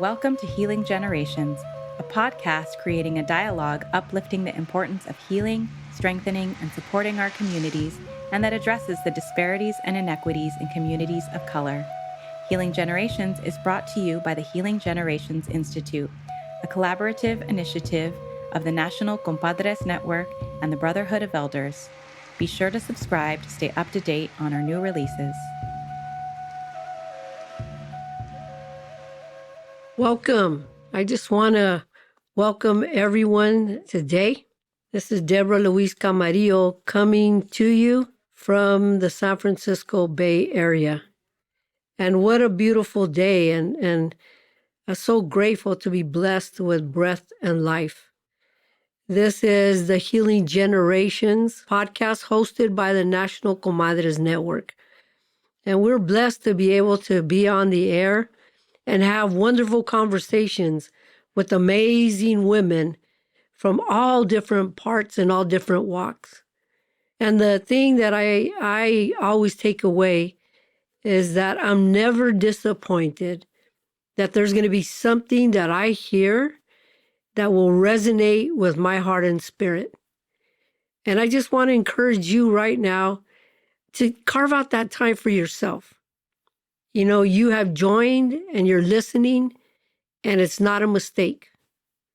Welcome to Healing Generations, a podcast creating a dialogue uplifting the importance of healing, strengthening, and supporting our communities, and that addresses the disparities and inequities in communities of color. Healing Generations is brought to you by the Healing Generations Institute, a collaborative initiative of the National Compadres Network and the Brotherhood of Elders. Be sure to subscribe to stay up to date on our new releases. Welcome. I just want to welcome everyone today. This is Deborah Luis Camarillo coming to you from the San Francisco Bay Area. And what a beautiful day. And I'm so grateful to be blessed with breath and life. This is the Healing Generations podcast hosted by the National Comadres Network. And we're blessed to be able to be on the air and have wonderful conversations with amazing women from all different parts and all different walks. And the thing that I always take away is that I'm never disappointed that there's going to be something that I hear that will resonate with my heart and spirit. And I just want to encourage you right now to carve out that time for yourself. You know, you have joined and you're listening, and it's not a mistake,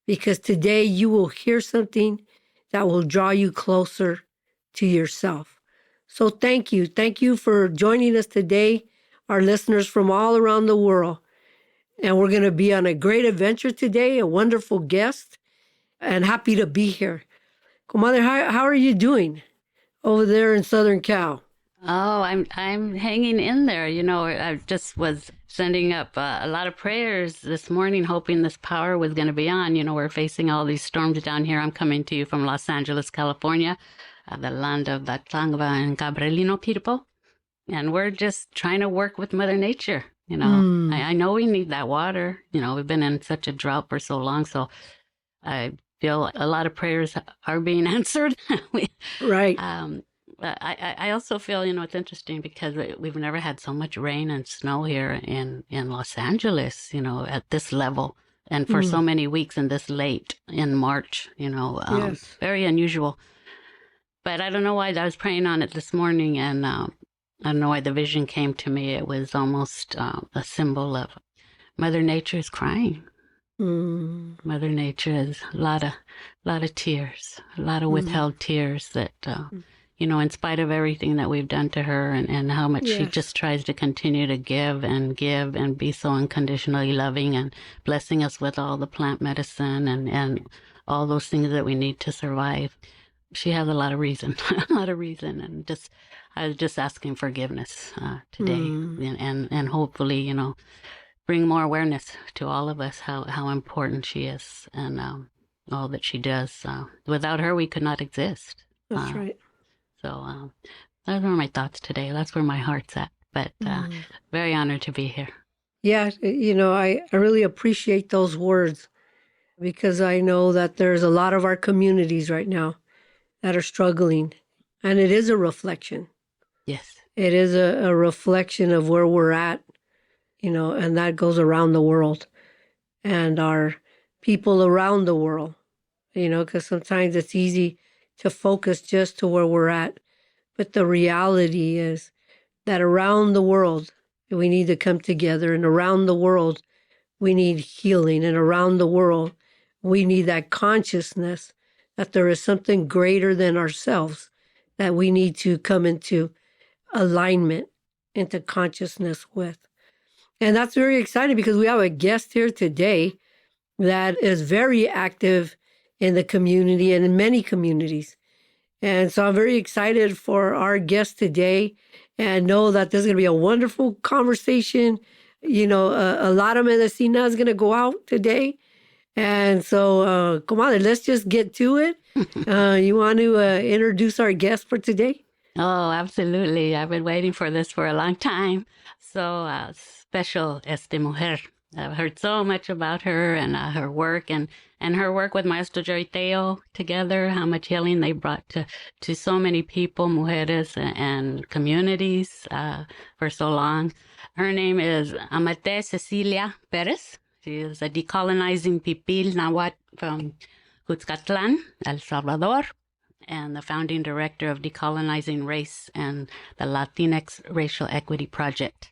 because today you will hear something that will draw you closer to yourself. So thank you. Thank you for joining us today, our listeners from all around the world. And we're going to be on a great adventure today, a wonderful guest, and happy to be here. Comadre, how are you doing over there in Southern Cal? Oh, I'm hanging in there. You know, I just was sending up a lot of prayers this morning, hoping this power was going to be on. You know, we're facing all these storms down here. I'm coming to you from Los Angeles, California, the land of the Tlangva and Gabrielino people. And we're just trying to work with Mother Nature. You know, I know we need that water. You know, we've been in such a drought for so long. So I feel a lot of prayers are being answered. Right. I also feel, you know, it's interesting because we've never had so much rain and snow here in Los Angeles, you know, at this level, and for so many weeks and this late in March, you know, Yes. Very unusual. But I don't know why I was praying on it this morning, and I don't know why the vision came to me. It was almost a symbol of Mother Nature is crying. Mother Nature is a lot of tears, a lot of withheld tears that, you know, in spite of everything that we've done to her and how much she just tries to continue to give and be so unconditionally loving and blessing us with all the plant medicine and all those things that we need to survive. She has a lot of reason, and I was just asking forgiveness today, and hopefully, you know, bring more awareness to all of us how important she is and all that she does. Without her, we could not exist. That's right. So those are my thoughts today. That's where my heart's at. But very honored to be here. Yeah, you know, I really appreciate those words, because I know that there's a lot of our communities right now that are struggling. And it is a reflection. Yes. It is a reflection of where we're at, you know, and that goes around the world and our people around the world, you know, because sometimes it's easy to focus just to where we're at. But the reality is that around the world, we need to come together, and around the world, we need healing, and around the world, we need that consciousness that there is something greater than ourselves that we need to come into alignment, into consciousness with. And that's very exciting, because we have a guest here today that is very active in the community and in many communities. And so I'm very excited for our guest today, and know that there's going to be a wonderful conversation. You know, a lot of medicina is going to go out today. And so, comadre, let's just get to it. You want to introduce our guest for today? Oh, absolutely. I've been waiting for this for a long time. So special esta mujer. I've heard so much about her and her work and her work with Maestro Joriteo together, how much healing they brought to so many people, mujeres, and communities for so long. Her name is Ámate Cecilia Pérez. She is a decolonizing Pipil Nahuatl from Cutzcatlan, El Salvador, and the founding director of Decolonizing Race and the Latinx Racial Equity Project.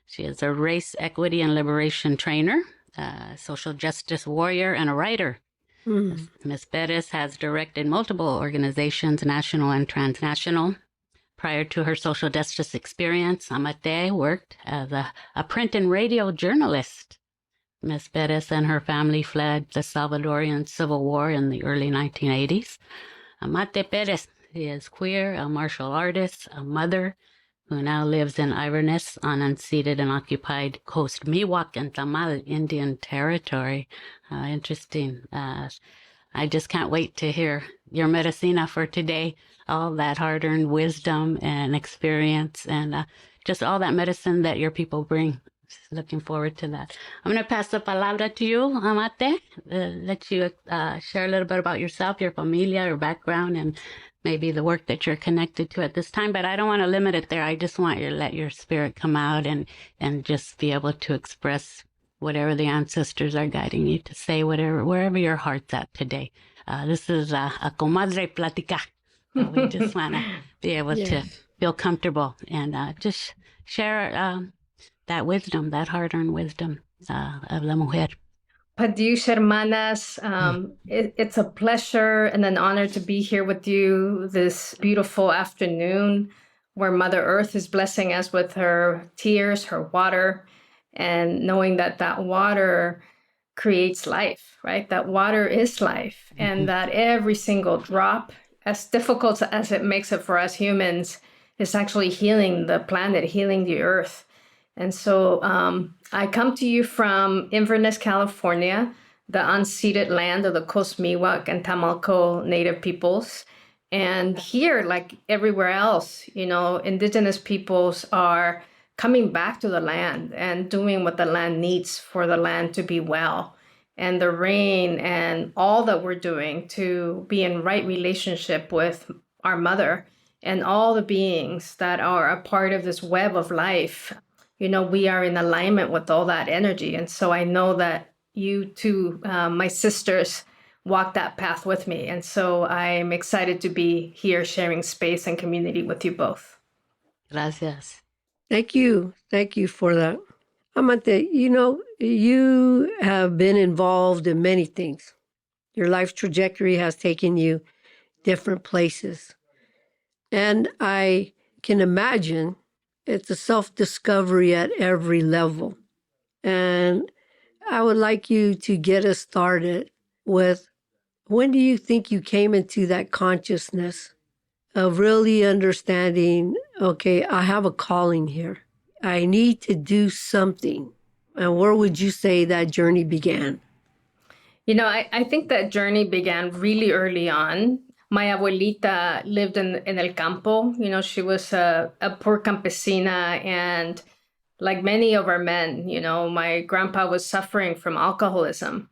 She is a race equity and liberation trainer, a social justice warrior, and a writer. Ms. Pérez has directed multiple organizations, national and transnational. Prior to her social justice experience, Ámate worked as a print and radio journalist. Ms. Pérez and her family fled the Salvadorian Civil War in the early 1980s. Ámate Pérez is queer, a martial artist, a mother who now lives in Inverness on unceded and occupied Coast Miwok and Tamal Indian Territory. Interesting. I just can't wait to hear your medicina for today, all that hard-earned wisdom and experience and just all that medicine that your people bring. Looking forward to that. I'm going to pass the palabra to you, Ámate, let you share a little bit about yourself, your familia, your background, and maybe the work that you're connected to at this time. But I don't want to limit it there. I just want you to let your spirit come out and just be able to express whatever the ancestors are guiding you to say, wherever your heart's at today. This is a comadre platica. So we just want to be able to feel comfortable and just share that wisdom, that hard-earned wisdom of la mujer. Padiush hermanas, it's a pleasure and an honor to be here with you this beautiful afternoon where Mother Earth is blessing us with her tears, her water, and knowing that that water creates life, right? That water is life, and that every single drop, as difficult as it makes it for us humans, is actually healing the planet, healing the earth. And so I come to you from Inverness, California, the unceded land of the Coast Miwok and Tamalco Native peoples. And here, like everywhere else, indigenous peoples are coming back to the land and doing what the land needs for the land to be well. And the rain and all that we're doing to be in right relationship with our mother and all the beings that are a part of this web of life. We are in alignment with all that energy. And so I know that you two, my sisters, walk that path with me. And so I'm excited to be here sharing space and community with you both. Gracias. Thank you. Thank you for that. Ámate, you have been involved in many things. Your life trajectory has taken you different places. And I can imagine it's a self-discovery at every level. And I would like you to get us started with, when do you think you came into that consciousness of really understanding, okay, I have a calling here. I need to do something. And where would you say that journey began? I think that journey began really early on. My abuelita lived in El Campo. She was a poor campesina. And like many of our men, my grandpa was suffering from alcoholism.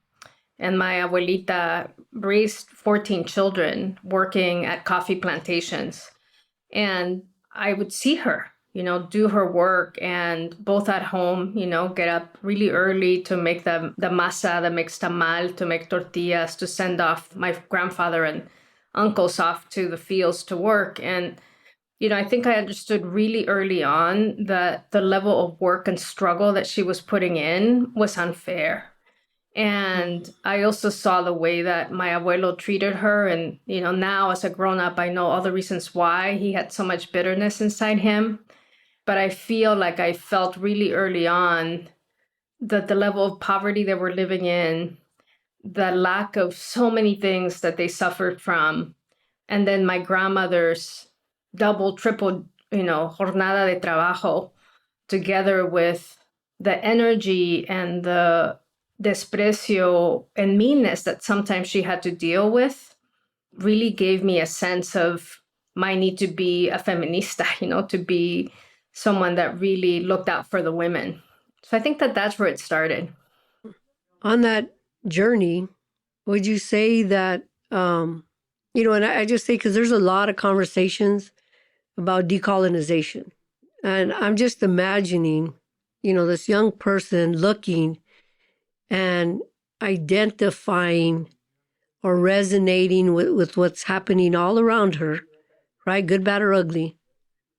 And my abuelita raised 14 children working at coffee plantations. And I would see her, do her work, and both at home, get up really early to make the masa, that makes tamal, to make tortillas, to send off my grandfather and uncles off to the fields to work. And, I think I understood really early on that the level of work and struggle that she was putting in was unfair. And I also saw the way that my abuelo treated her. And, now as a grown up, I know all the reasons why he had so much bitterness inside him. But I feel like I felt really early on that the level of poverty that we're living in, the lack of so many things that they suffered from, and then my grandmother's double, triple, jornada de trabajo, together with the energy and the desprecio and meanness that sometimes she had to deal with, really gave me a sense of my need to be a feminista, to be someone that really looked out for the women. So I think that that's where it started. On that journey, would you say that, and I just say, because there's a lot of conversations about decolonization. And I'm just imagining, this young person looking and identifying or resonating with what's happening all around her, right? Good, bad, or ugly.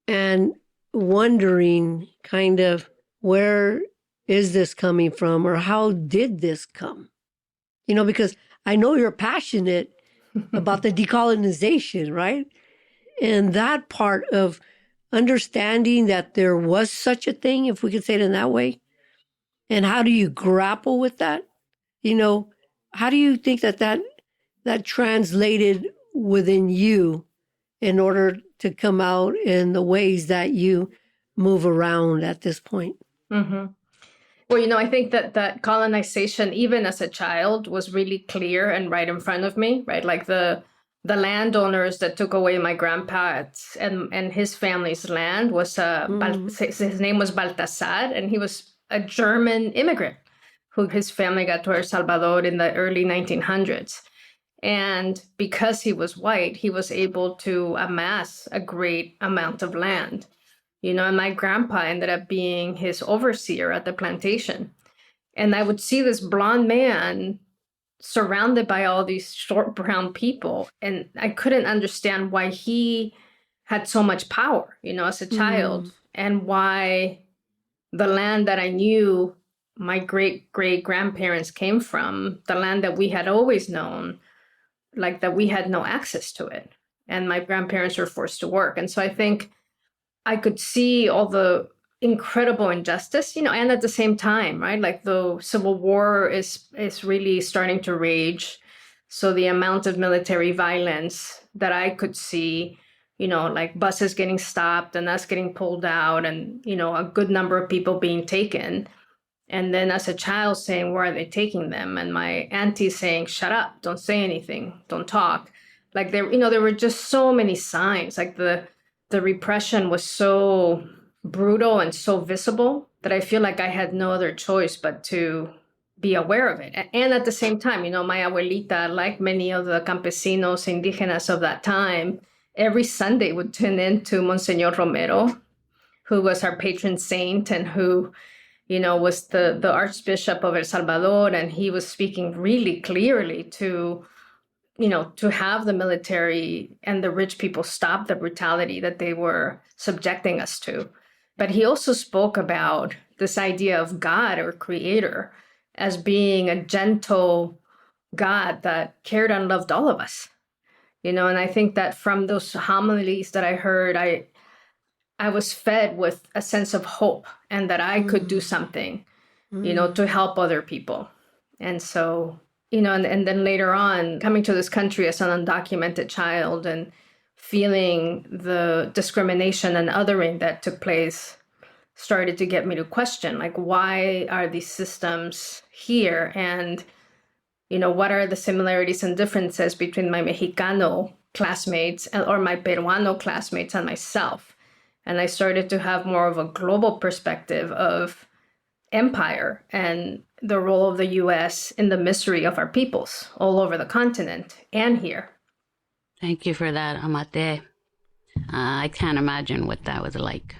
And wondering kind of, where is this coming from, or how did this come? Because I know you're passionate about the decolonization, right? And that part of understanding that there was such a thing, if we could say it in that way. And how do you grapple with that? How do you think that translated within you in order to come out in the ways that you move around at this point? Mm-hmm. Well, I think that colonization, even as a child, was really clear and right in front of me, right? Like the landowners that took away my grandpa and his family's land was, his name was Baltasar, and he was a German immigrant who his family got to El Salvador in the early 1900s. And because he was white, he was able to amass a great amount of land. And my grandpa ended up being his overseer at the plantation. And I would see this blonde man surrounded by all these short brown people. And I couldn't understand why he had so much power, as a child, and why the land that I knew my great-great-grandparents came from, the land that we had always known, like that we had no access to it. And my grandparents were forced to work. And so I think I could see all the incredible injustice, and at the same time, right? Like the Civil War is really starting to rage. So the amount of military violence that I could see, like buses getting stopped and us getting pulled out and, a good number of people being taken. And then as a child saying, where are they taking them? And my auntie saying, shut up, don't say anything, don't talk. Like there were just so many signs. Like the repression was so brutal and so visible that I feel like I had no other choice but to be aware of it. And at the same time, my abuelita, like many of the campesinos, indígenas of that time, every Sunday would tune in to Monsignor Romero, who was our patron saint and who, was the Archbishop of El Salvador. And he was speaking really clearly to have the military and the rich people stop the brutality that they were subjecting us to. But he also spoke about this idea of God or creator as being a gentle God that cared and loved all of us. And I think that from those homilies that I heard, I was fed with a sense of hope and that I could do something, to help other people. And so, and then later on, coming to this country as an undocumented child and feeling the discrimination and othering that took place started to get me to question, like, why are these systems here? And, what are the similarities and differences between my Mexicano classmates or my Peruano classmates and myself? And I started to have more of a global perspective of empire and the role of the U.S. in the misery of our peoples all over the continent and here. Thank you for that, Ámate. I can't imagine what that was like.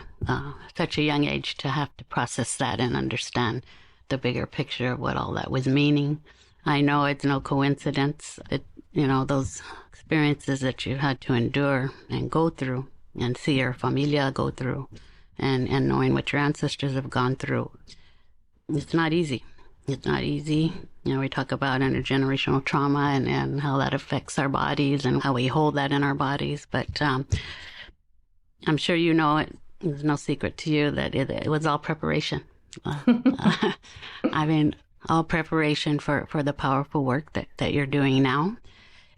Such a young age to have to process that and understand the bigger picture of what all that was meaning. I know it's no coincidence that, those experiences that you had to endure and go through and see your familia go through and knowing what your ancestors have gone through. It's not easy. It's not easy. We talk about intergenerational trauma and how that affects our bodies and how we hold that in our bodies. But I'm sure it's no secret to you that it was all preparation. All preparation for the powerful work that you're doing now.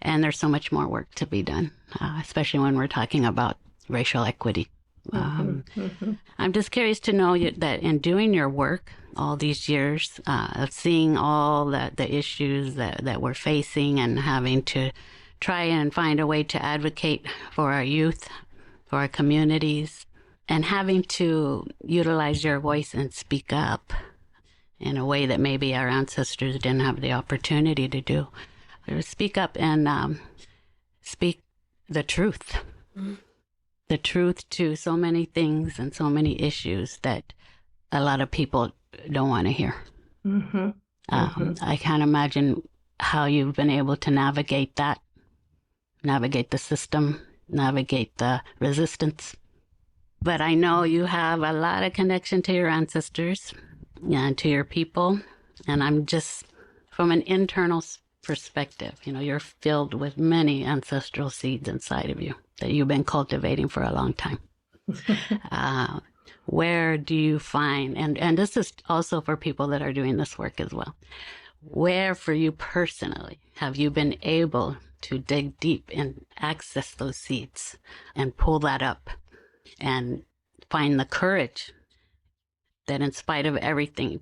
And there's so much more work to be done, especially when we're talking about racial equity. I'm just curious to know that in doing your work all these years, of seeing all the issues that we're facing and having to try and find a way to advocate for our youth, for our communities, and having to utilize your voice and speak up in a way that maybe our ancestors didn't have the opportunity to do. Speak up and speak the truth. The truth to so many things and so many issues that a lot of people don't want to hear. I can't imagine how you've been able to navigate that, navigate the system, navigate the resistance. But I know you have a lot of connection to your ancestors and to your people. And I'm just, from an internal perspective, you're filled with many ancestral seeds inside of you that you've been cultivating for a long time. Where do you find, and this is also for people that are doing this work as well, where for you personally have you been able to dig deep and access those seeds and pull that up and find the courage that, in spite of everything,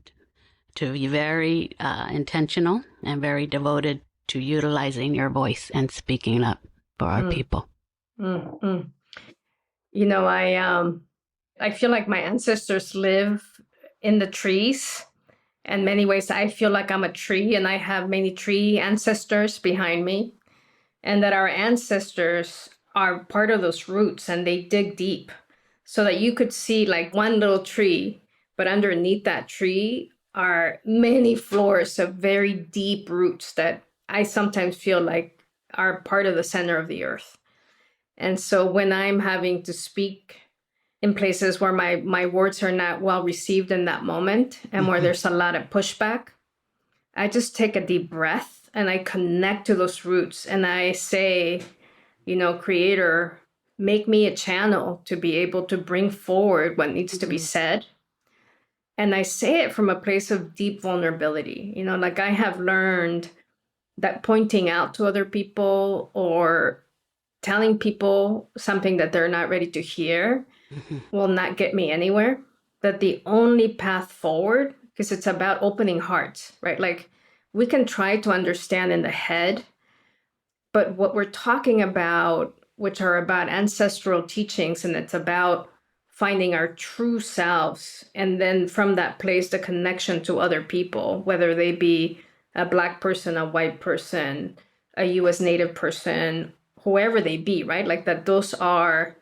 to be very intentional and very devoted to utilizing your voice and speaking up for our people? I feel like my ancestors live in the trees. In many ways, I feel like I'm a tree and I have many tree ancestors behind me, and that our ancestors are part of those roots and they dig deep so that you could see like one little tree, but underneath that tree are many floors of very deep roots that I sometimes feel like are part of the center of the earth. And so when I'm having to speak in places where my words are not well received in that moment and where there's a lot of pushback, I just take a deep breath and I connect to those roots and I say, Creator, make me a channel to be able to bring forward what needs to be said. And I say it from a place of deep vulnerability. Like I have learned that pointing out to other people or telling people something that they're not ready to hear will not get me anywhere. That the only path forward, because it's about opening hearts, right? Like we can try to understand in the head, but what we're talking about, which are about ancestral teachings, and it's about finding our true selves. And then from that place, the connection to other people, whether they be a Black person, a white person, a US Native person, whoever they be, right? Like that those are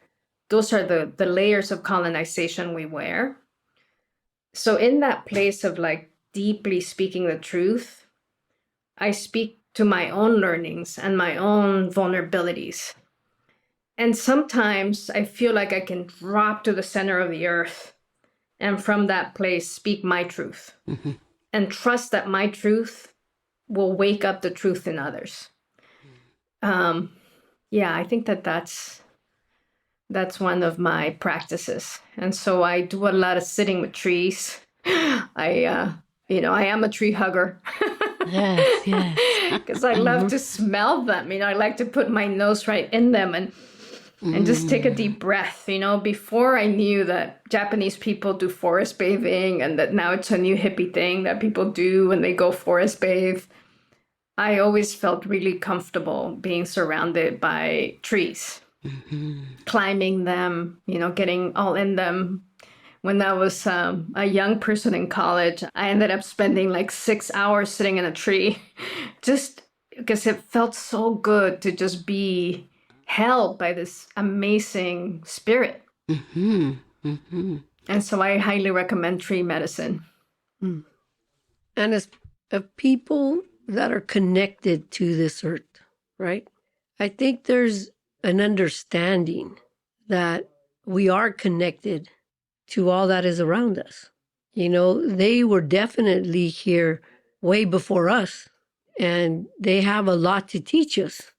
the layers of colonization we wear. So in that place of like deeply speaking the truth, I speak to my own learnings and my own vulnerabilities. And sometimes I feel like I can drop to the center of the earth and from that place speak my truth and trust that my truth will wake up the truth in others. I think that's one of my practices. And so I do a lot of sitting with trees. I am a tree hugger. Yes. Because I love to smell them. I like to put my nose right in them and just take a deep breath. Before I knew that Japanese people do forest bathing and that now it's a new hippie thing that people do when they go forest bathe, I always felt really comfortable being surrounded by trees, climbing them, getting all in them. When I was a young person in college, I ended up spending like 6 hours sitting in a tree just because it felt so good to just be held by this amazing spirit. And so I highly recommend tree medicine. And as people that are connected to this earth, right? I think there's an understanding that we are connected to all that is around us. They were definitely here way before us, and they have a lot to teach us.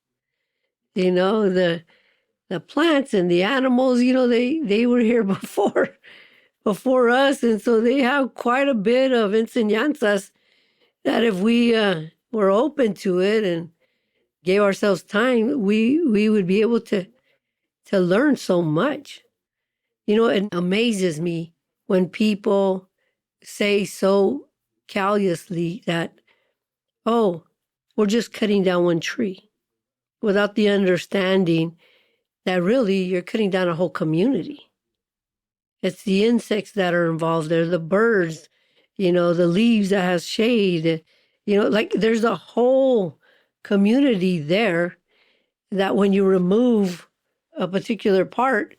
The plants and the animals, they were here before us, and so they have quite a bit of enseñanzas that if we were open to it and gave ourselves time, we would be able to learn so much. It amazes me when people say so callously that, oh, we're just cutting down one tree, without the understanding that really you're cutting down a whole community. It's the insects that are involved there, the birds, the leaves that has shade, like there's a whole community there that when you remove a particular part,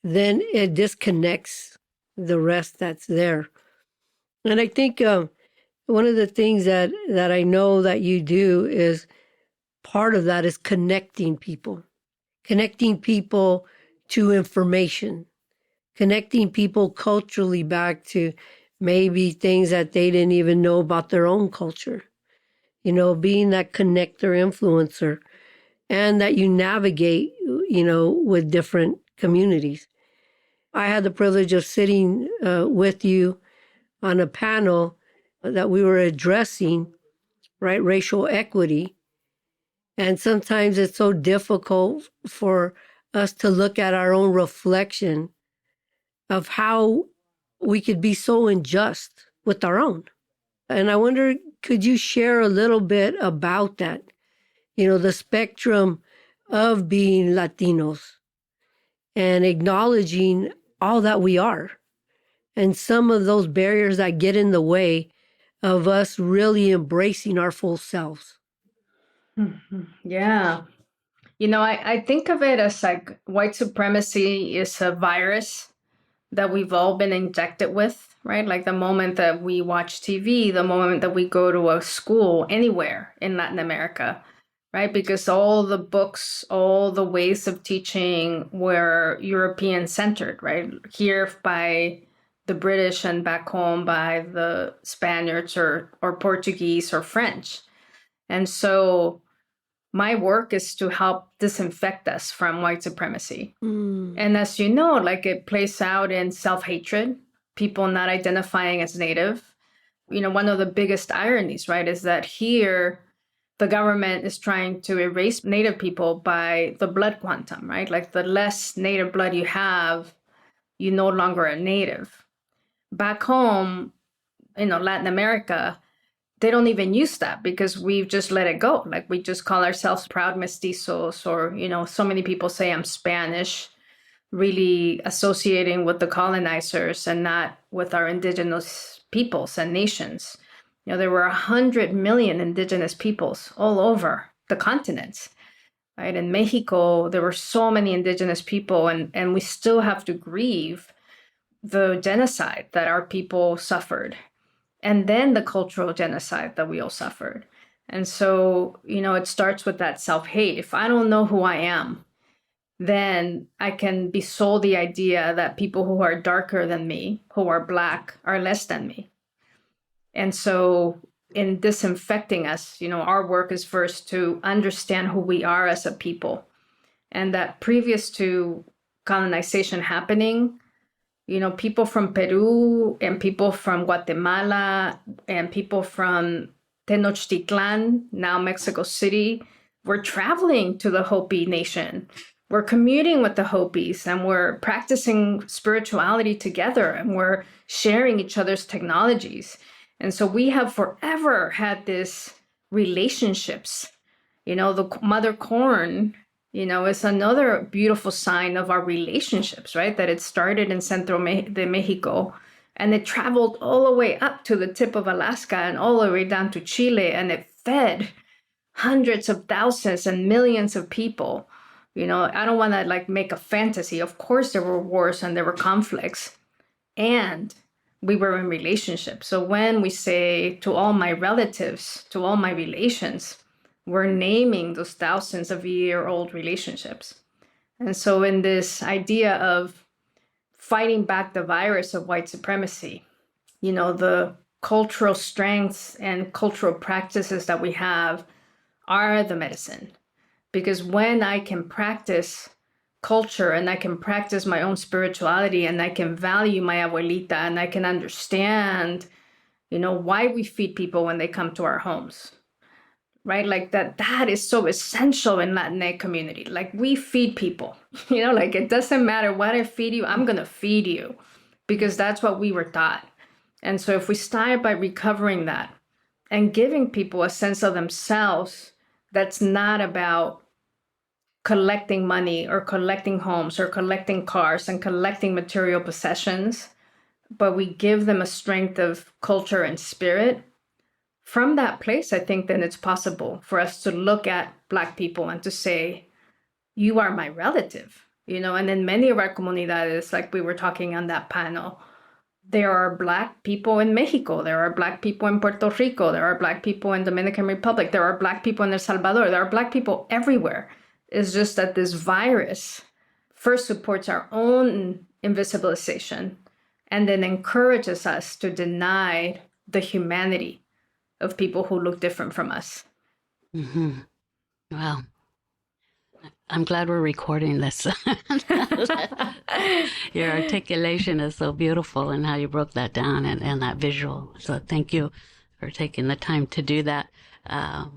then it disconnects the rest that's there. And I think One of the things that I know that you do is part of that is connecting people to information, connecting people culturally back to maybe things that they didn't even know about their own culture. Being that connector influencer, and that you navigate, with different communities. I had the privilege of sitting with you on a panel that we were addressing, right, racial equity. And sometimes it's so difficult for us to look at our own reflection of how we could be so unjust with our own. And I wonder, could you share a little bit about that? The spectrum of being Latinos and acknowledging all that we are, and some of those barriers that get in the way of us really embracing our full selves. Yeah. I think of it as like white supremacy is a virus that we've all been injected with, right? Like the moment that we watch TV, the moment that we go to a school anywhere in Latin America, right? Because all the books, all the ways of teaching were European centered, right? Here by the British and back home by the Spaniards or Portuguese or French. And so my work is to help disinfect us from white supremacy. And as you know, like it plays out in self-hatred, people not identifying as Native. One of the biggest ironies, right, is that here the government is trying to erase Native people by the blood quantum, right? Like the less Native blood you have, you no longer a Native. Back home, Latin America, they don't even use that because we've just let it go. Like we just call ourselves proud mestizos, or, so many people say I'm Spanish, really associating with the colonizers and not with our indigenous peoples and nations. There were 100 million indigenous peoples all over the continent, right? In Mexico, there were so many indigenous people, and we still have to grieve the genocide that our people suffered, and then the cultural genocide that we all suffered. And so, it starts with that self-hate. If I don't know who I am, then I can be sold the idea that people who are darker than me, who are Black, are less than me. And so in disinfecting us, our work is first to understand who we are as a people. And that previous to colonization happening, people from Peru and people from Guatemala and people from Tenochtitlan, now Mexico City, were traveling to the Hopi Nation. We're commuting with the Hopis, and we're practicing spirituality together, and we're sharing each other's technologies. And so we have forever had this relationships. The mother corn, is another beautiful sign of our relationships, right? That it started in Centro de Mexico, and it traveled all the way up to the tip of Alaska and all the way down to Chile, and it fed hundreds of thousands and millions of people. I don't want to make a fantasy. Of course, there were wars and there were conflicts, and we were in relationships. So when we say to all my relatives, to all my relations, we're naming those thousands of year-old relationships. And so in this idea of fighting back the virus of white supremacy, the cultural strengths and cultural practices that we have are the medicine. Because when I can practice culture and I can practice my own spirituality and I can value my abuelita and I can understand, why we feed people when they come to our homes, right? Like that is so essential in Latinx community. Like we feed people, it doesn't matter what I feed you, I'm going to feed you because that's what we were taught. And so if we start by recovering that and giving people a sense of themselves, that's not about collecting money or collecting homes or collecting cars and collecting material possessions, but we give them a strength of culture and spirit. From that place, I think then it's possible for us to look at Black people and to say, you are my relative, and in many of our comunidades, like we were talking on that panel, there are Black people in Mexico. There are Black people in Puerto Rico. There are Black people in Dominican Republic. There are Black people in El Salvador. There are Black people everywhere. It's just that this virus first supports our own invisibilization and then encourages us to deny the humanity of people who look different from us. Mm-hmm. Wow. I'm glad we're recording this. Your articulation is so beautiful and how you broke that down and that visual. So thank you for taking the time to do that. I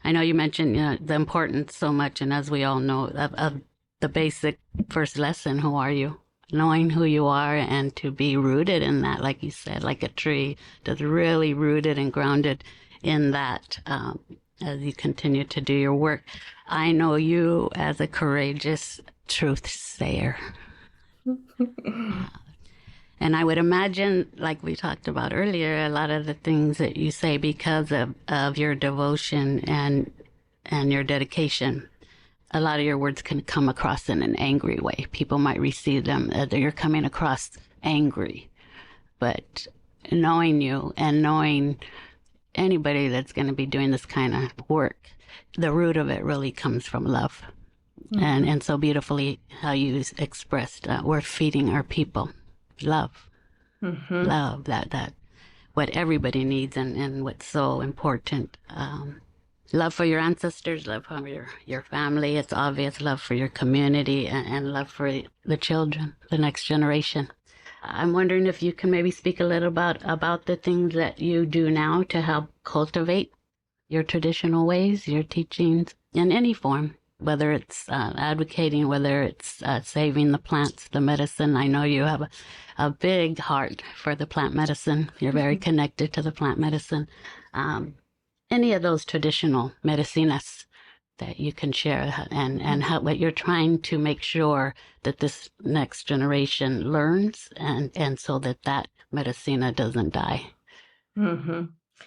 know you mentioned the importance so much, and as we all know, of the basic first lesson, who are you? Knowing who you are and to be rooted in that, like you said, like a tree, that's really rooted and grounded in that as you continue to do your work. I know you as a courageous truth sayer. And I would imagine, like we talked about earlier, a lot of the things that you say because of your devotion and your dedication, a lot of your words can come across in an angry way. People might receive them as you're coming across angry. But knowing you and knowing anybody that's going to be doing this kind of work, the root of it really comes from love. Mm-hmm. And so beautifully how you expressed, we're feeding our people love. Mm-hmm. Love, that what everybody needs and what's so important. Love for your ancestors, love for your family. It's obvious love for your community and love for the children, the next generation. I'm wondering if you can maybe speak a little about the things that you do now to help cultivate your traditional ways, your teachings in any form, whether it's advocating, whether it's saving the plants, the medicine. I know you have a big heart for the plant medicine. You're very connected to the plant medicine. Any of those traditional medicinas that you can share and how what you're trying to make sure that this next generation learns and so that medicina doesn't die. Mm-hmm.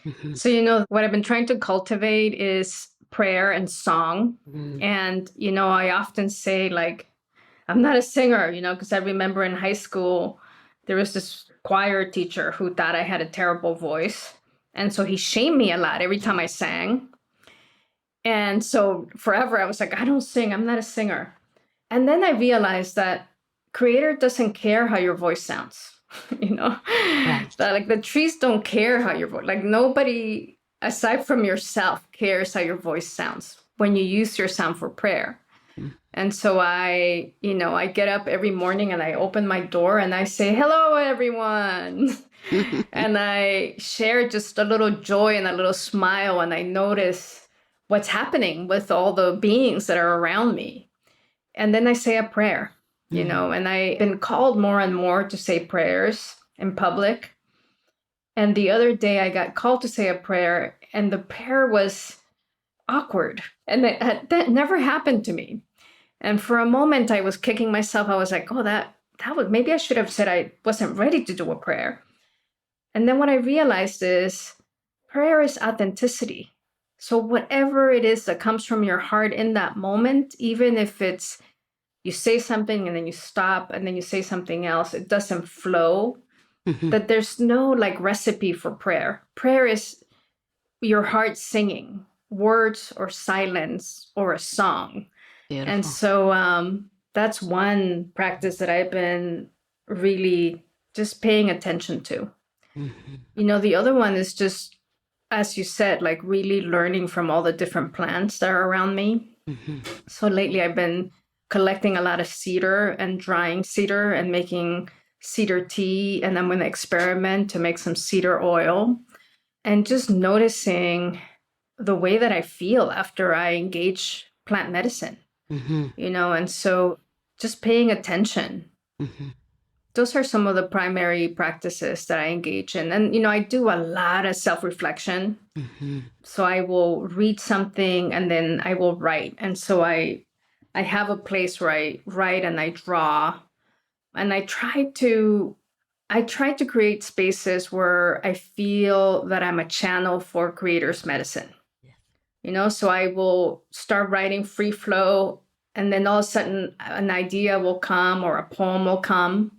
Mm-hmm. So, what I've been trying to cultivate is prayer and song. Mm-hmm. And, I often say, like, I'm not a singer, because I remember in high school, there was this choir teacher who thought I had a terrible voice. And so he shamed me a lot every time I sang. And so forever I was like, I don't sing. I'm not a singer. And then I realized that Creator doesn't care how your voice sounds. Right. That, like, the trees don't care how your voice, like, nobody aside from yourself cares how your voice sounds when you use your sound for prayer. Mm. And so I get up every morning and I open my door and I say, hello, everyone. And I share just a little joy and a little smile. And I notice what's happening with all the beings that are around me. And then I say a prayer. And I've been called more and more to say prayers in public. And the other day I got called to say a prayer and the prayer was awkward. And that never happened to me. And for a moment I was kicking myself. I was like, oh, that would, maybe I should have said I wasn't ready to do a prayer. And then what I realized is prayer is authenticity. So whatever it is that comes from your heart in that moment, even if it's you say something and then you stop and then you say something else, it doesn't flow. Mm-hmm. That there's no recipe for prayer. Prayer is your heart singing words or silence or a song. Beautiful. And so that's one practice that I've been really just paying attention to. Mm-hmm. The other one is just, as you said, really learning from all the different plants that are around me. Mm-hmm. So lately I've been collecting a lot of cedar and drying cedar and making cedar tea. And I'm going to experiment to make some cedar oil and just noticing the way that I feel after I engage plant medicine, mm-hmm. And so just paying attention. Mm-hmm. Those are some of the primary practices that I engage in. And, I do a lot of self-reflection. Mm-hmm. So I will read something and then I will write. And so I have a place where I write and I draw. And I try to create spaces where I feel that I'm a channel for Creator's medicine. Yes. So I will start writing free flow. And then all of a sudden an idea will come or a poem will come.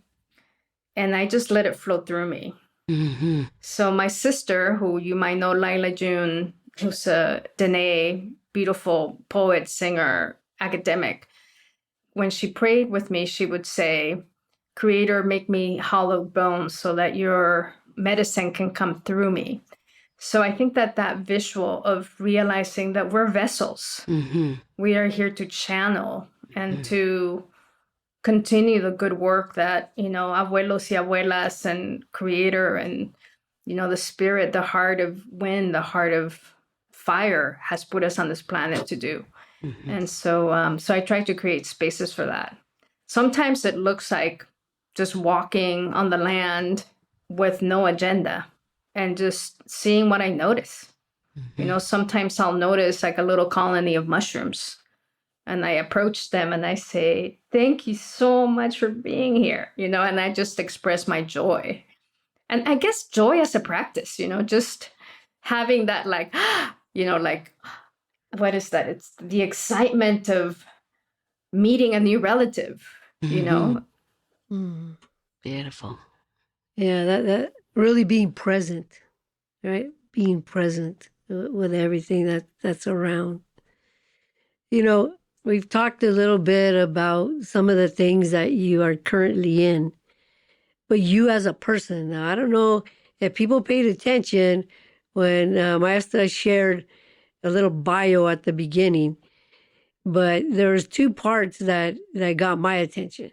and I just let it flow through me. Mm-hmm. So my sister, who you might know, Laila June, who's a Dene, beautiful poet, singer, academic, when she prayed with me, she would say, Creator, make me hollow bones so that your medicine can come through me. So I think that that visual of realizing that we're vessels, Mm-hmm. we are here to channel and to continue the good work that, abuelos y abuelas and creator and, the spirit, the heart of wind, the heart of fire has put us on this planet to do. Mm-hmm. And so I try to create spaces for that. Sometimes it looks like just walking on the land with no agenda and just seeing what I notice. Mm-hmm. Sometimes I'll notice like a little colony of mushrooms and I approach them and I say, thank you so much for being here, and I just express my joy. And I guess joy as a practice, just having that like, like, what is that? It's the excitement of meeting a new relative, Mm. Beautiful. Yeah, that really being present, right? Being present with everything that's around. We've talked a little bit about some of the things that you are currently in, but you as a person, now, I don't know if people paid attention when Maestras shared a little bio at the beginning, but there's two parts that got my attention.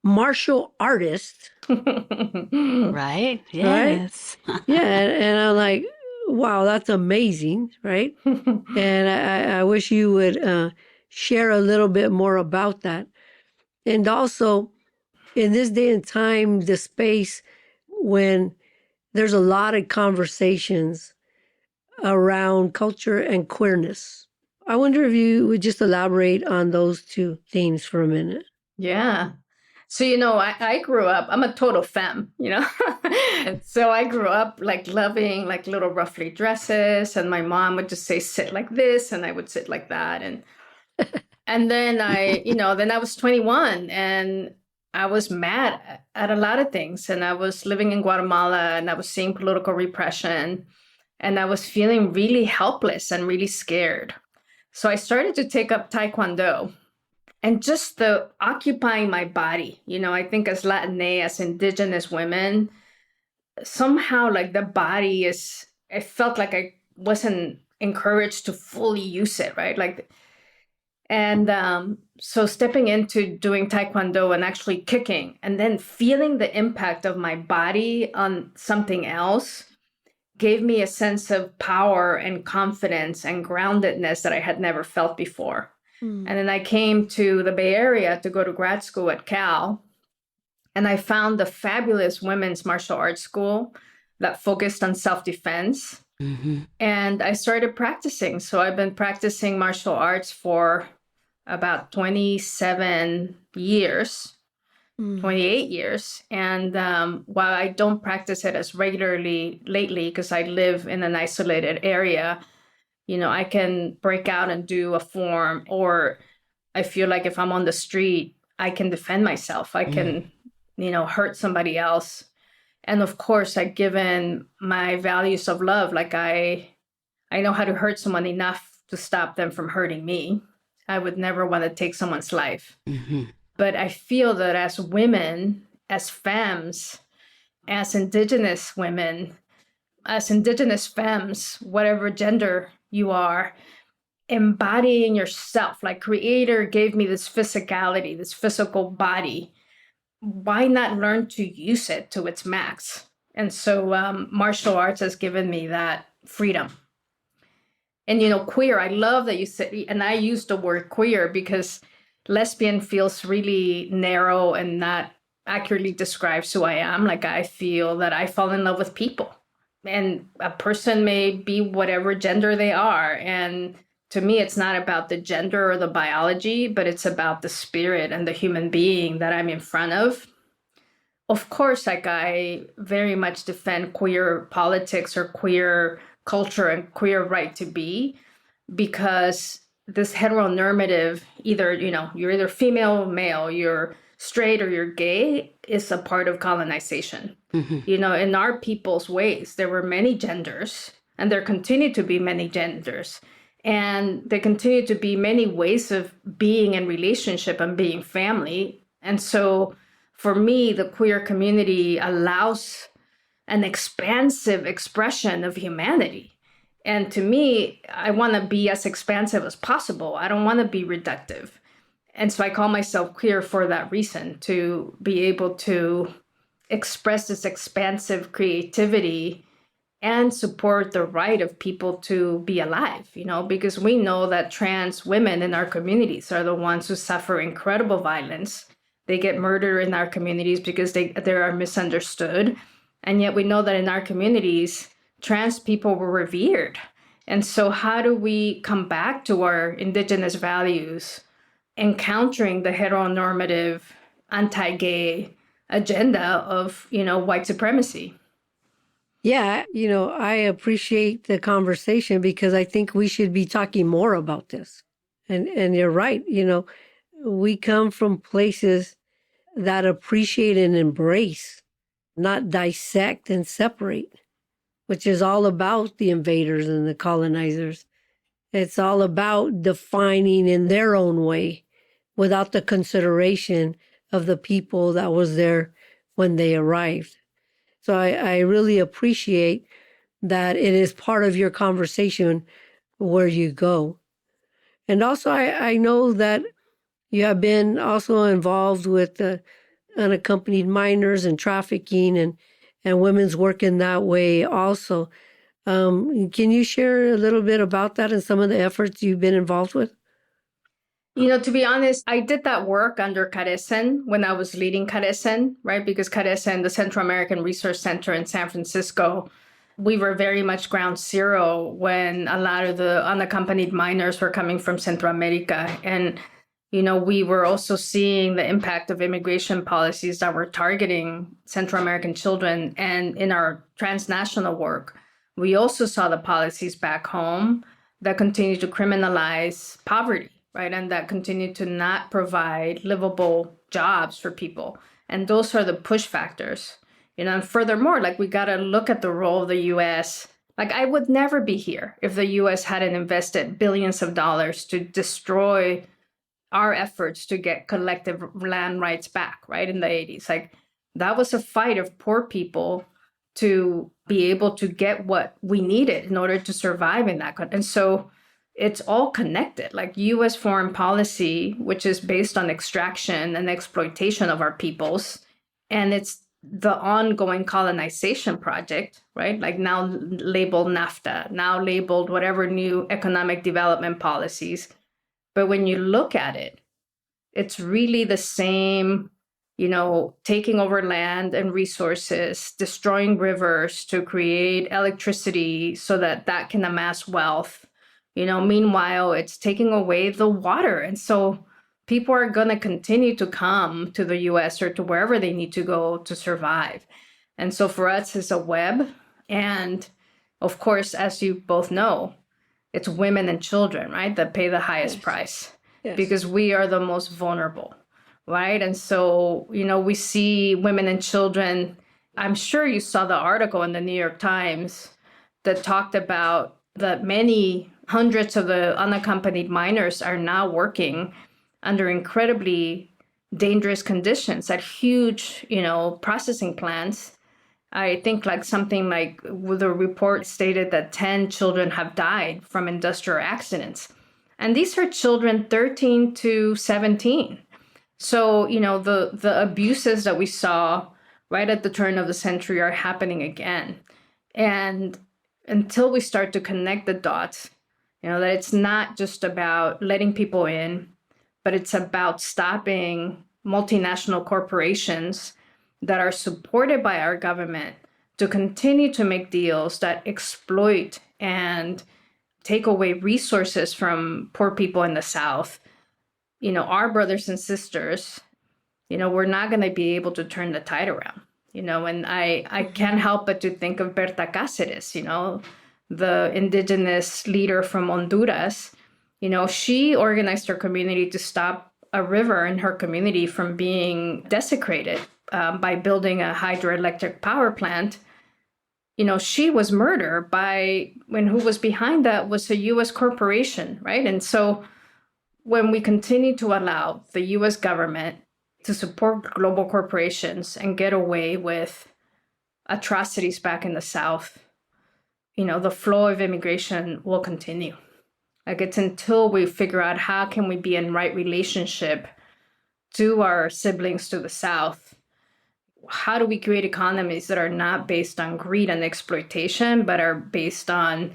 Martial artist, Right? right? Yes. Yeah, and I'm like, wow, that's amazing, right? And I wish you would share a little bit more about that. And also, in this day and time, the space when there's a lot of conversations around culture and queerness. I wonder if you would just elaborate on those two themes for a minute. Yeah. So, I grew up, I'm a total femme, And so I grew up like loving like little ruffly dresses. And my mom would just say, sit like this. And I would sit like that. And then then I was 21 and I was mad at a lot of things. And I was living in Guatemala and I was seeing political repression and I was feeling really helpless and really scared. So I started to take up Taekwondo. And just the occupying my body, I think as Latina, as indigenous women, somehow like the body I felt like I wasn't encouraged to fully use it, right? So stepping into doing Taekwondo and actually kicking and then feeling the impact of my body on something else gave me a sense of power and confidence and groundedness that I had never felt before. And then I came to the Bay Area to go to grad school at Cal. And I found a fabulous women's martial arts school that focused on self-defense. Mm-hmm. And I started practicing. So I've been practicing martial arts for about 27 years, 28 years. And while I don't practice it as regularly lately, because I live in an isolated area, I can break out and do a form, or I feel like if I'm on the street, I can defend myself. I can, hurt somebody else. And of course, given my values of love, like I know how to hurt someone enough to stop them from hurting me. I would never want to take someone's life. Mm-hmm. But I feel that as women, as femmes, as indigenous women, as indigenous femmes, whatever gender you are, embodying yourself, like creator gave me this physicality, this physical body. Why not learn to use it to its max? And so martial arts has given me that freedom. And, queer, I love that you said, and I use the word queer because lesbian feels really narrow and not accurately describes who I am. Like I feel that I fall in love with people. And a person may be whatever gender they are. And to me, it's not about the gender or the biology, but it's about the spirit and the human being that I'm in front of. Of course, I very much defend queer politics or queer culture and queer right to be, because this heteronormative, you're either female or male, you're straight or you're gay is a part of colonization. You know, in our people's ways, there were many genders, and there continue to be many genders. And there continue to be many ways of being in relationship and being family. And so for me, the queer community allows an expansive expression of humanity. And to me, I want to be as expansive as possible. I don't want to be reductive. And so I call myself queer for that reason, to be able to express this expansive creativity and support the right of people to be alive, you know, because we know that trans women in our communities are the ones who suffer incredible violence. They get murdered in our communities because they are misunderstood. And yet we know that in our communities, trans people were revered. And so how do we come back to our indigenous values, encountering the heteronormative, anti-gay agenda of, you know, white supremacy? Yeah, I appreciate the conversation because I think we should be talking more about this. And you're right, we come from places that appreciate and embrace, not dissect and separate, which is all about the invaders and the colonizers. It's all about defining in their own way without the consideration of the people that was there when they arrived. So I really appreciate that it is part of your conversation where you go. And also, I know that you have been also involved with unaccompanied minors and trafficking and women's work in that way also. Can you share a little bit about that and some of the efforts you've been involved with? You know, to be honest, I did that work under Carecen when I was leading Carecen, right? Because Carecen, the Central American Resource Center in San Francisco, we were very much ground zero when a lot of the unaccompanied minors were coming from Central America. And, we were also seeing the impact of immigration policies that were targeting Central American children. And in our transnational work, we also saw the policies back home that continue to criminalize poverty, right? And that continue to not provide livable jobs for people. And those are the push factors, and furthermore, we got to look at the role of the U.S. I would never be here if the U.S. hadn't invested billions of dollars to destroy our efforts to get collective land rights back, right? In the 80s. That was a fight of poor people to be able to get what we needed in order to survive in that country. And so it's all connected. U.S. foreign policy, which is based on extraction and exploitation of our peoples, and it's the ongoing colonization project, right? Now labeled NAFTA, now labeled whatever new economic development policies. But when you look at it, it's really the same, taking over land and resources, destroying rivers to create electricity so that can amass wealth. Meanwhile, it's taking away the water. And so people are going to continue to come to the US or to wherever they need to go to survive. And so for us, it's a web. And of course, as you both know, it's women and children, right, that pay the highest price because we are the most vulnerable, right? And so, we see women and children. I'm sure you saw the article in the New York Times that talked about that many hundreds of the unaccompanied minors are now working under incredibly dangerous conditions at huge, processing plants. I think the report stated that 10 children have died from industrial accidents. And these are children 13 to 17. So, the abuses that we saw right at the turn of the century are happening again. And until we start to connect the dots, that it's not just about letting people in, but it's about stopping multinational corporations that are supported by our government to continue to make deals that exploit and take away resources from poor people in the South. Our brothers and sisters, we're not going to be able to turn the tide around, and I can't help but to think of Berta Cáceres, the indigenous leader from Honduras. She organized her community to stop a river in her community from being desecrated by building a hydroelectric power plant, she was murdered when who was behind that was a U.S. corporation, right? And so when we continue to allow the U.S. government to support global corporations and get away with atrocities back in the South, the flow of immigration will continue. Like, it's until we figure out how can we be in right relationship to our siblings to the South. How do we create economies that are not based on greed and exploitation, but are based on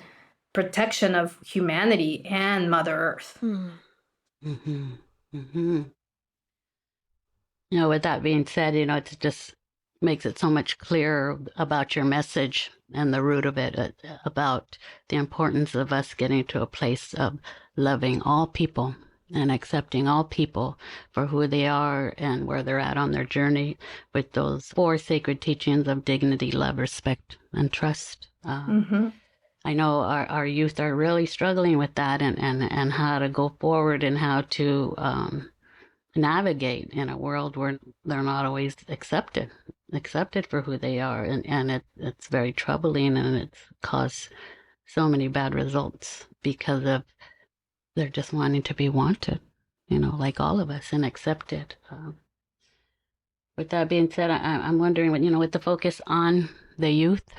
protection of humanity and Mother Earth? Mm-hmm. Mm-hmm. With that being said, it just makes it so much clearer about your message and the root of it, about the importance of us getting to a place of loving all people and accepting all people for who they are and where they're at on their journey, with those 4 sacred teachings of dignity, love, respect, and trust. I know our youth are really struggling with that, and how to go forward and how to navigate in a world where they're not always accepted for who they are, and it's very troubling, and it's caused so many bad results because of they're just wanting to be wanted, like all of us, and accepted. With that being said, I'm wondering, with the focus on the youth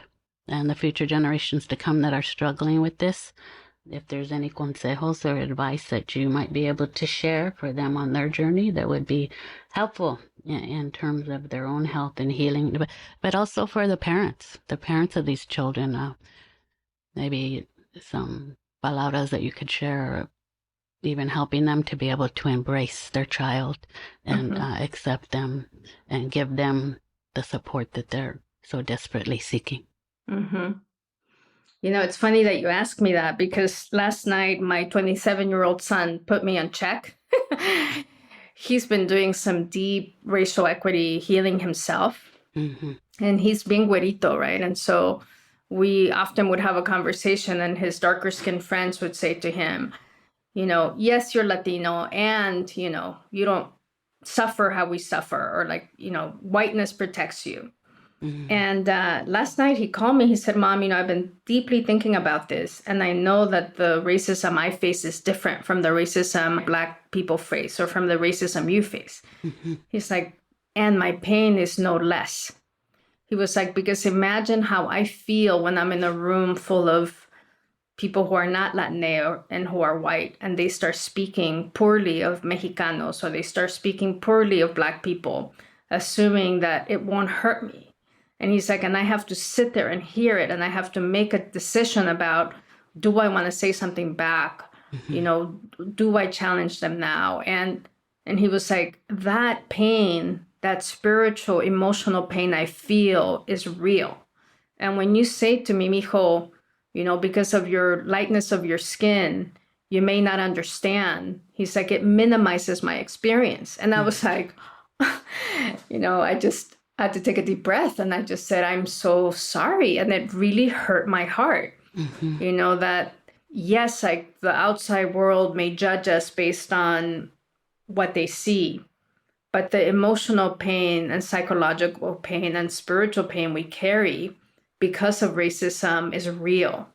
and the future generations to come that are struggling with this, if there's any consejos or advice that you might be able to share for them on their journey that would be helpful in terms of their own health and healing, but also for the parents of these children. Maybe some palabras that you could share, even helping them to be able to embrace their child and accept them and give them the support that they're so desperately seeking. It's funny that you asked me that, because last night my 27-year-old son put me on check. He's been doing some deep racial equity healing himself. And he's being güerito, right? And so we often would have a conversation, and his darker skinned friends would say to him, yes, you're Latino, and, you don't suffer how we suffer, or whiteness protects you. And last night he called me. He said, Mom, I've been deeply thinking about this, and I know that the racism I face is different from the racism Black people face, or from the racism you face. He's like, and my pain is no less. He was like, because imagine how I feel when I'm in a room full of people who are not Latino and who are white, and they start speaking poorly of Mexicanos, or they start speaking poorly of Black people, assuming that it won't hurt me. And he's like, and I have to sit there and hear it, and I have to make a decision about, do I want to say something back? Do I challenge them now? And he was like, that pain, that spiritual, emotional pain I feel is real. And when you say to me, mijo, because of your lightness of your skin, you may not understand. He's like, it minimizes my experience. And I was like, I just had to take a deep breath, and I just said, I'm so sorry. And it really hurt my heart, that yes, the outside world may judge us based on what they see, but the emotional pain and psychological pain and spiritual pain we carry because of racism is real.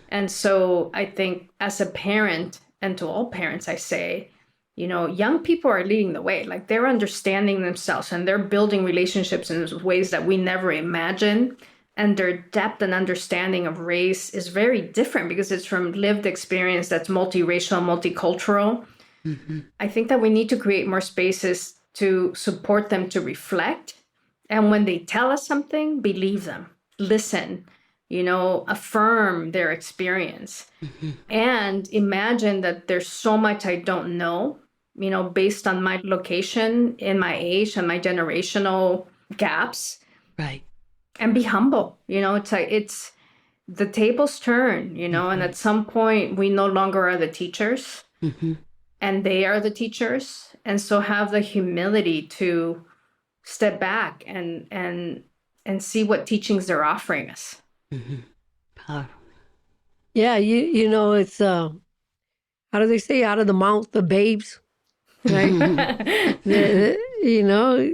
And so I think, as a parent, and to all parents, I say, young people are leading the way. Like, they're understanding themselves, and they're building relationships in ways that we never imagined. And their depth and understanding of race is very different, because it's from lived experience that's multiracial, multicultural. I think that we need to create more spaces to support them to reflect. And when they tell us something, believe them, listen, affirm their experience, and imagine that there's so much I don't know, based on my location, in my age, and my generational gaps. Right. And be humble. It's the tables turn, and at some point we no longer are the teachers, and they are the teachers. And so have the humility to step back and see what teachings they're offering us. Yeah, it's how do they say, out of the mouth of babes? right? You know,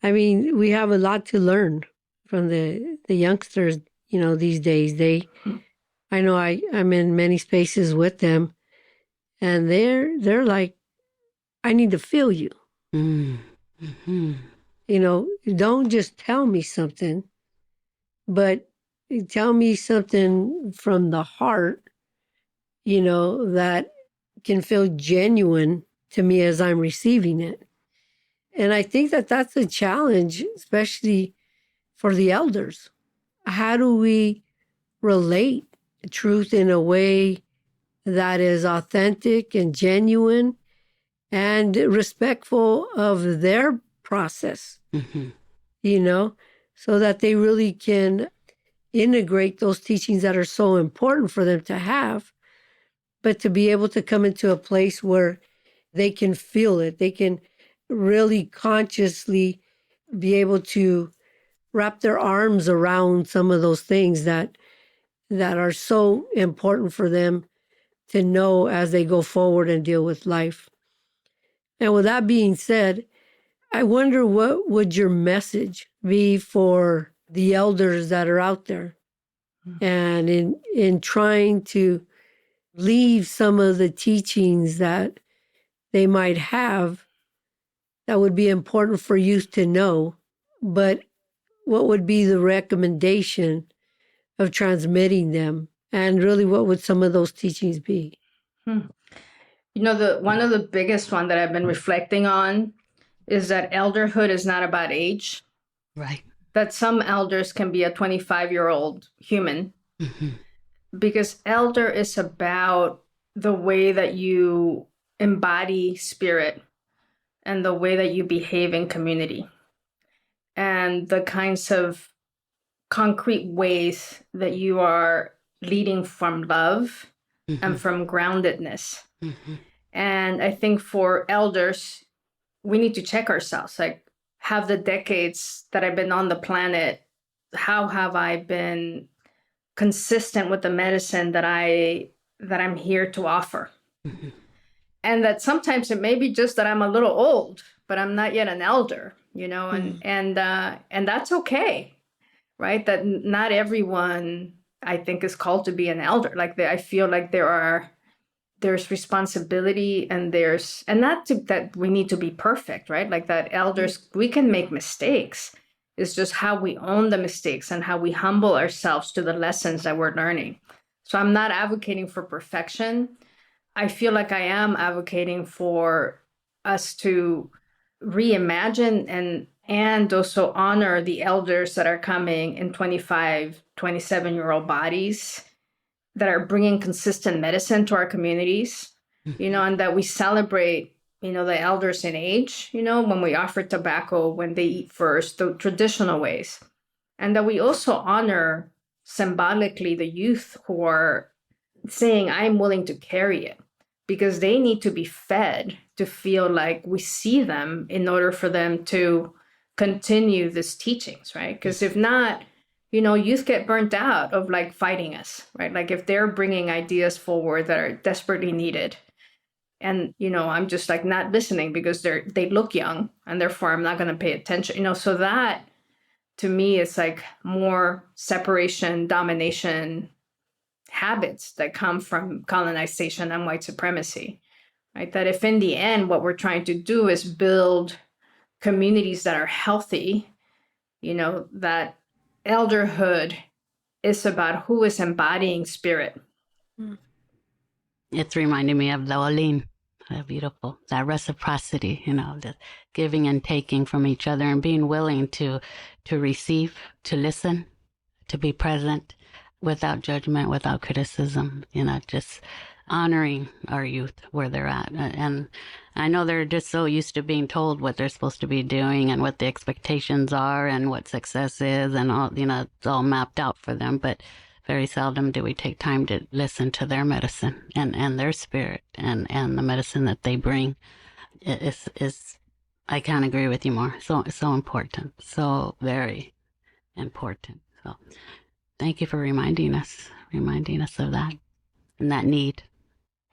I mean, we have a lot to learn from the youngsters, you know, these days. I know I'm in many spaces with them, and they're like, I need to feel you. Mm-hmm. You know, don't just tell me something, but tell me something from the heart, you know, that can feel genuine to me as I'm receiving it. And I think that that's a challenge, especially for the elders. How do we relate truth in a way that is authentic and genuine and respectful of their process, Mm-hmm. you know, so that they really can integrate those teachings that are so important for them to have, but to be able to come into a place where they can feel it. They can really consciously be able to wrap their arms around some of those things that are so important for them to know as they go forward and deal with life. And with that being said, I wonder what would your message be for the elders that are out there, and in trying to leave some of the teachings that they might have that would be important for youth to know, but what would be the recommendation of transmitting them? And really, what would some of those teachings be? You know, the one of the biggest one that I've been reflecting on is that elderhood is not about age. Right. That some elders can be a 25-year-old human, Mm-hmm. because elder is about the way that you embody spirit and the way that you behave in community and the kinds of concrete ways that you are leading from love and from groundedness. Mm-hmm. And I think for elders, we need to check ourselves. Like, have the decades that I've been on the planet, how have I been consistent with the medicine that I'm here to offer? Mm-hmm. And that sometimes it may be just that I'm a little old, but I'm not yet an elder, you know, and that's okay, right? That not everyone, I think, is called to be an elder. Like, I feel like there's responsibility, and not that we need to be perfect, right? Like, that elders, we can make mistakes. It's just how we own the mistakes and how we humble ourselves to the lessons that we're learning. So I'm not advocating for perfection. I feel like I am advocating for us to reimagine and also honor the elders that are coming in 25, 27-year-old bodies that are bringing consistent medicine to our communities, you know, and that we celebrate, you know, the elders in age, you know, when we offer tobacco, when they eat first, the traditional ways. And that we also honor symbolically the youth who are saying, I'm willing to carry it, because they need to be fed to feel like we see them in order for them to continue these teachings, right? Because if not, you know, youth get burnt out of like fighting us, right? Like, if they're bringing ideas forward that are desperately needed, and, you know, I'm just like not listening because they look young, and therefore I'm not going to pay attention, you know. So that to me is like more separation, domination habits that come from colonization and white supremacy, right? That if in the end what we're trying to do is build communities that are healthy, you know, that elderhood is about who is embodying spirit. It's reminding me of the Olin. Beautiful. That reciprocity, you know, the giving and taking from each other, and being willing to receive, to listen, to be present without judgment, without criticism, you know, just honoring our youth where they're at. And I know they're just so used to being told what they're supposed to be doing and what the expectations are and what success is, and all, you know, it's all mapped out for them. But very seldom do we take time to listen to their medicine and their spirit and the medicine that they bring. Is I can't agree with you more. So important. So very important. So thank you for reminding us of that and that need.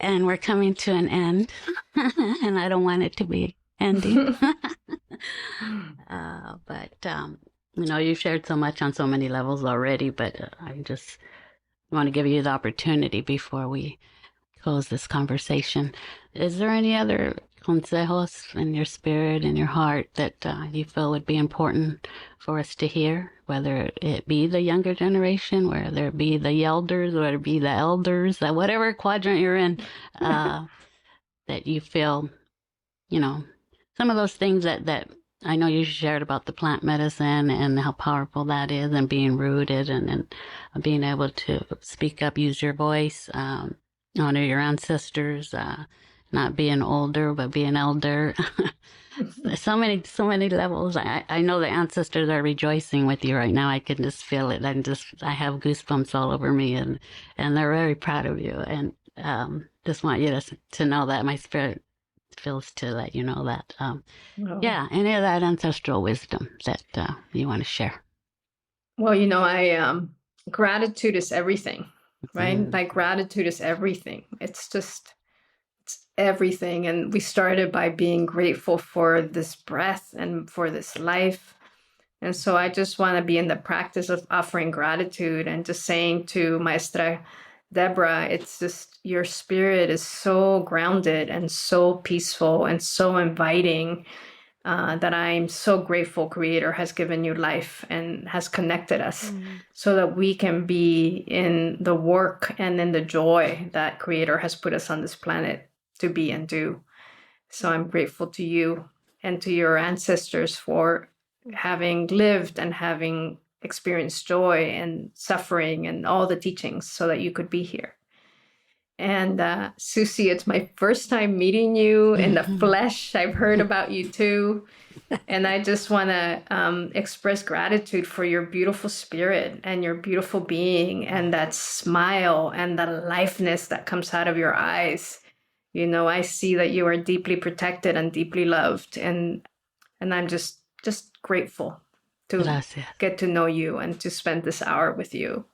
And we're coming to an end, and I don't want it to be ending. You've shared so much on so many levels already, but I just want to give you the opportunity before we close this conversation. Is there any other consejos in your spirit, in your heart, that you feel would be important for us to hear, whether it be the younger generation, whether it be the elders, whether it be the elders, whatever quadrant you're in, that you feel, some of those things that I know you shared about the plant medicine and how powerful that is, and being rooted and being able to speak up, use your voice, honor your ancestors, not being older, but being elder. So many levels. I know the ancestors are rejoicing with you right now. I can just feel it. I have goosebumps all over me, and they're very proud of you. And just want you to know that my spirit feels to let you know that. Yeah, any of that ancestral wisdom that you want to share. Well, gratitude is everything, right? Like gratitude is everything. It's everything. And we started by being grateful for this breath and for this life. And so I just want to be in the practice of offering gratitude and just saying to Maestra Deborah, it's just your spirit is so grounded and so peaceful and so inviting that I'm so grateful Creator has given you life and has connected us so that we can be in the work and in the joy that Creator has put us on this planet to be and do. So I'm grateful to you and to your ancestors for having lived and having experienced joy and suffering and all the teachings so that you could be here. And Susie, it's my first time meeting you in the flesh. I've heard about you too. And I just want to express gratitude for your beautiful spirit and your beautiful being and that smile and the aliveness that comes out of your eyes. I see that you are deeply protected and deeply loved. And I'm just grateful to get to know you and to spend this hour with you.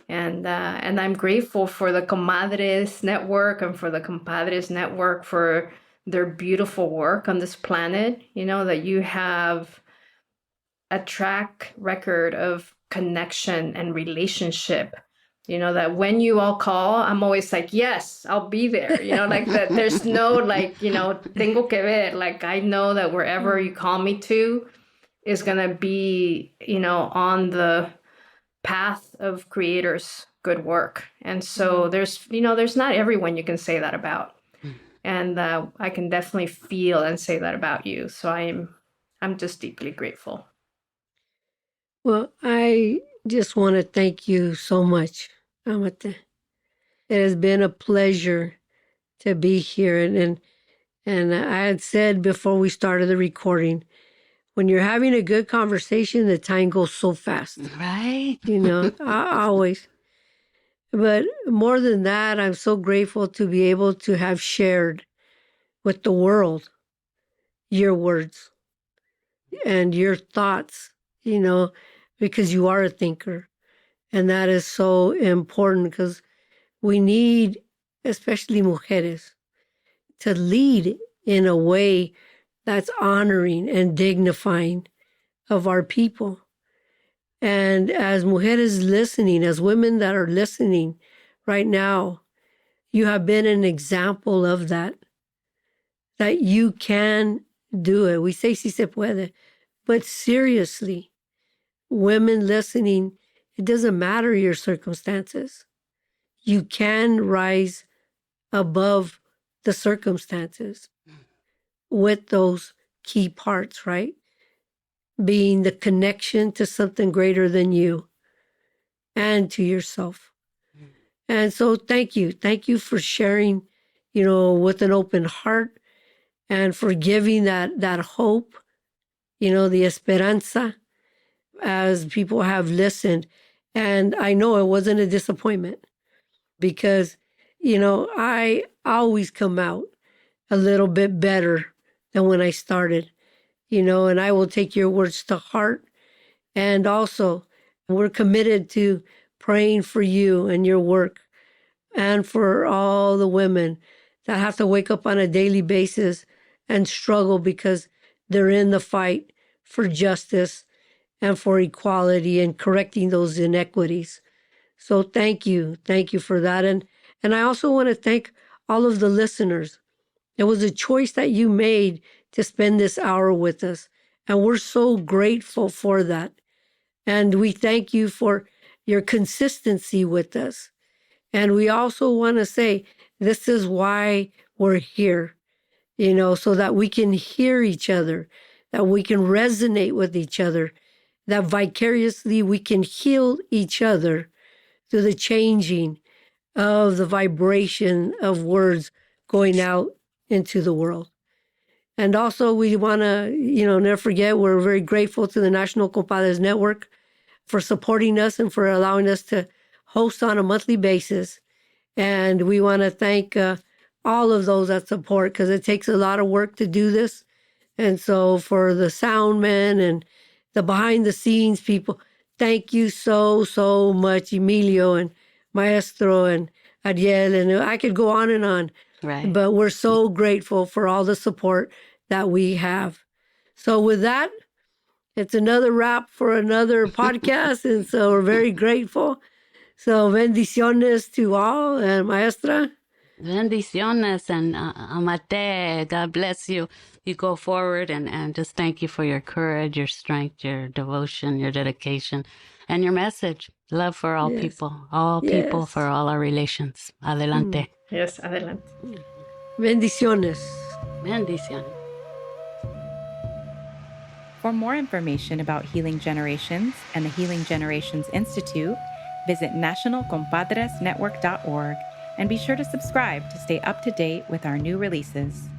And I'm grateful for the Comadres Network and for the Compadres Network for their beautiful work on this planet. That you have a track record of connection and relationship. That when you all call, I'm always like, yes, I'll be there. Like that. There's no tengo que ver. Like I know that wherever you call me to is gonna be, on the path of Creator's good work. And so there's not everyone you can say that about. And I can definitely feel and say that about you. So I'm just deeply grateful. Well, I just want to thank you so much, Ámate. It has been a pleasure to be here. And I had said before we started the recording, when you're having a good conversation, the time goes so fast. Right. Always. But more than that, I'm so grateful to be able to have shared with the world your words and your thoughts, because you are a thinker. And that is so important because we need, especially mujeres, to lead in a way that's honoring and dignifying of our people. And as mujeres listening, as women that are listening right now, you have been an example of that you can do it. We say si se puede, but seriously, women listening, it doesn't matter your circumstances. You can rise above the circumstances with those key parts, right? Being the connection to something greater than you and to yourself. And so thank you. Thank you for sharing, with an open heart and for giving that hope, the esperanza, as people have listened. And I know it wasn't a disappointment because, I always come out a little bit better than when I started, and I will take your words to heart. And also, we're committed to praying for you and your work and for all the women that have to wake up on a daily basis and struggle because they're in the fight for justice and for equality and correcting those inequities. So thank you. Thank you for that. And I also want to thank all of the listeners. It was a choice that you made to spend this hour with us. And we're so grateful for that. And we thank you for your consistency with us. And we also want to say, this is why we're here, so that we can hear each other, that we can resonate with each other, that vicariously we can heal each other through the changing of the vibration of words going out into the world. And also we want to, never forget, we're very grateful to the National Compadres Network for supporting us and for allowing us to host on a monthly basis. And we want to thank all of those that support, because it takes a lot of work to do this. And so for the sound men and the behind the scenes people, thank you so, so much, Emilio and Maestro and Ariel. And I could go on and on. Right. But we're so grateful for all the support that we have. So with that, it's another wrap for another podcast. And so we're very grateful. So bendiciones to all, and Maestra. Bendiciones and Amate. God bless you. You go forward and just thank you for your courage, your strength, your devotion, your dedication, and your message. Love for all people for all our relations. Adelante. Yes, adelante. Bendiciones. Bendiciones. For more information about Healing Generations and the Healing Generations Institute, visit nationalcompadresnetwork.org and be sure to subscribe to stay up to date with our new releases.